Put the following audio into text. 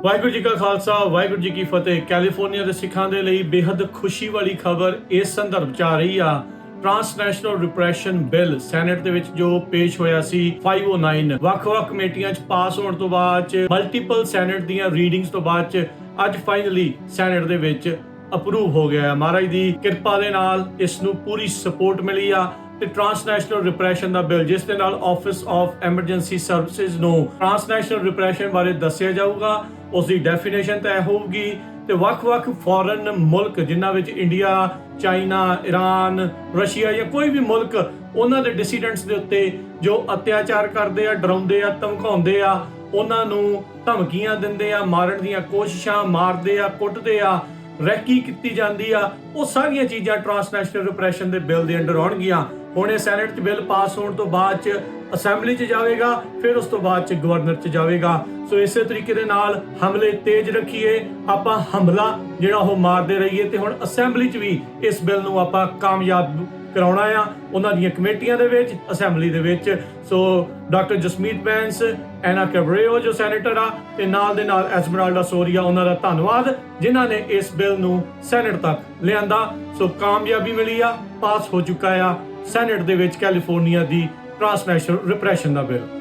ਵਾਹਿਗੁਰੂ ਜੀ ਕਾ ਖਾਲਸਾ ਵਾਹਿਗੁਰੂ ਜੀ ਕੀ ਫਤਿਹ। ਕੈਲੀਫੋਰਨੀਆ ਦੇ ਸਿੱਖਾਂ ਦੇ ਲਈ ਬੇहद ਖੁਸ਼ੀ ਵਾਲੀ ਖਬਰ ਇਸ ਸੰਦਰਭ ਚ ਆ ਰਹੀ ਆ। ਟ੍ਰਾਂਸਨੈਸ਼ਨਲ ਰਿਪਰੈਸ਼ਨ ਬਿੱਲ ਸੈਨੇਟ ਦੇ ਵਿੱਚ ਜੋ ਪੇਸ਼ ਹੋਇਆ ਸੀ 509 ਵੱਖ-ਵੱਖ ਕਮੇਟੀਆਂ ਚ ਪਾਸ ਹੋਣ ਤੋਂ ਬਾਅਦ ਚ ਮਲਟੀਪਲ ਸੈਨੇਟ ਦੀਆਂ ਰੀਡਿੰਗਸ ਤੋਂ ਬਾਅਦ ਚ ਅੱਜ ਫਾਈਨਲੀ ਸੈਨੇਟ ਦੇ ਵਿੱਚ ਅਪਰੂਵ ਹੋ ਗਿਆ। ਮਹਾਰਾਜ ਦੀ ਕਿਰਪਾ ਦੇ ਨਾਲ ਇਸ ਨੂੰ ਪੂਰੀ ਸਪੋਰਟ ਮਿਲੀ ਆ ਤੇ ਟ੍ਰਾਂਸਨੈਸ਼ਨਲ ਰਿਪਰੈਸ਼ਨ ਦਾ ਬਿੱਲ ਜਿਸ ਦੇ ਨਾਲ ਆਫਿਸ ਆਫ ਐਮਰਜੈਂਸੀ ਸਰਵਿਸਿਜ਼ ਨੂੰ ਟ੍ਰਾਂਸਨੈਸ਼ਨਲ ਰਿਪਰੈਸ਼ਨ ਬਾਰੇ ਦੱਸਿਆ ਜਾਊਗਾ। ਉਸ ਦੀ ਡੈਫੀਨੇਸ਼ਨ ਤੈਅ ਹੋਊਗੀ ਤੇ ਵੱਖ-ਵੱਖ ਫੋਰਨ ਮੁਲਕ ਜਿਨ੍ਹਾਂ ਵਿੱਚ ਇੰਡੀਆ, ਚਾਈਨਾ, ਈਰਾਨ, ਰਸ਼ੀਆ ਜਾਂ ਕੋਈ ਵੀ ਮੁਲਕ ਉਹਨਾਂ ਦੇ ਡਿਸੀਡੈਂਟਸ ਦੇ ਉੱਤੇ ਜੋ ਅਤਿਆਚਾਰ ਕਰਦੇ ਆ, ਡਰਾਉਂਦੇ ਆ, ਧਮਕਾਉਂਦੇ ਆ, ਉਹਨਾਂ ਨੂੰ ਧਮਕੀਆਂ ਦਿੰਦੇ ਆ, ਮਾਰਨ ਦੀਆਂ ਕੋਸ਼ਿਸ਼ਾਂ, ਮਾਰਦੇ ਆ, ਕੁੱਟਦੇ ਆ, ਰੈਕੀ ਕੀਤੀ ਜਾਂਦੀ ਆ, ਉਹ ਸਾਰੀਆਂ ਚੀਜ਼ਾਂ ਟ੍ਰਾਂਸਨੈਸ਼ਨਲ ਰਿਪਰੈਸ਼ਨ ਦੇ ਬਿੱਲ ਦੇ ਅੰਡਰ ਆਉਣਗੀਆਂ। ਹੁਣ ਇਹ ਸੈਨੇਟ 'ਚ ਬਿੱਲ ਪਾਸ ਹੋਣ ਤੋਂ ਬਾਅਦ 'ਚ ਅਸੈਂਬਲੀ 'ਚ ਜਾਵੇਗਾ, ਫਿਰ ਉਸ ਤੋਂ ਬਾਅਦ 'ਚ ਗਵਰਨਰ 'ਚ ਜਾਵੇਗਾ। ਸੋ ਇਸੇ ਤਰੀਕੇ ਦੇ ਨਾਲ ਹਮਲੇ ਤੇਜ਼ ਰੱਖੀਏ, ਆਪਾਂ ਹਮਲਾ ਜਿਹੜਾ ਉਹ ਮਾਰਦੇ ਰਹੀਏ ਤੇ ਹੁਣ ਅਸੈਂਬਲੀ 'ਚ ਵੀ ਇਸ ਬਿੱਲ ਨੂੰ ਆਪਾਂ ਕਾਮਯਾਬ ਕਰਾਉਣਾ ਆ, ਉਹਨਾਂ ਦੀਆਂ ਕਮੇਟੀਆਂ ਦੇ ਵਿੱਚ, ਅਸੈਂਬਲੀ ਦੇ ਵਿੱਚ। ਸੋ ਡਾਕਟਰ ਜਸਮੀਤ ਬੈਂਸ, ਐਨਾ ਕੈਬਰੇਓ ਜੋ ਸੈਨੇਟਰ ਆ ਤੇ ਨਾਲ ਦੇ ਨਾਲ ਐਸਮਰਾਲਡਾ ਸੋਰੀਆ, ਉਹਨਾਂ ਦਾ ਧੰਨਵਾਦ ਜਿਨ੍ਹਾਂ ਨੇ ਇਸ ਬਿੱਲ ਨੂੰ ਸੈਨੇਟ ਤੱਕ ਲਿਆਂਦਾ। ਸੋ ਕਾਮਯਾਬੀ ਮਿਲੀ ਆ, ਪਾਸ ਹੋ ਚੁੱਕਾ ਆ ਸੈਨੇਟ ਦੇ ਵਿੱਚ ਕੈਲੀਫੋਰਨੀਆ ਦੀ ਟ੍ਰਾਂਸਨੈਸ਼ਨਲ ਰਿਪਰੈਸ਼ਨ ਦਾ ਬਿੱਲ।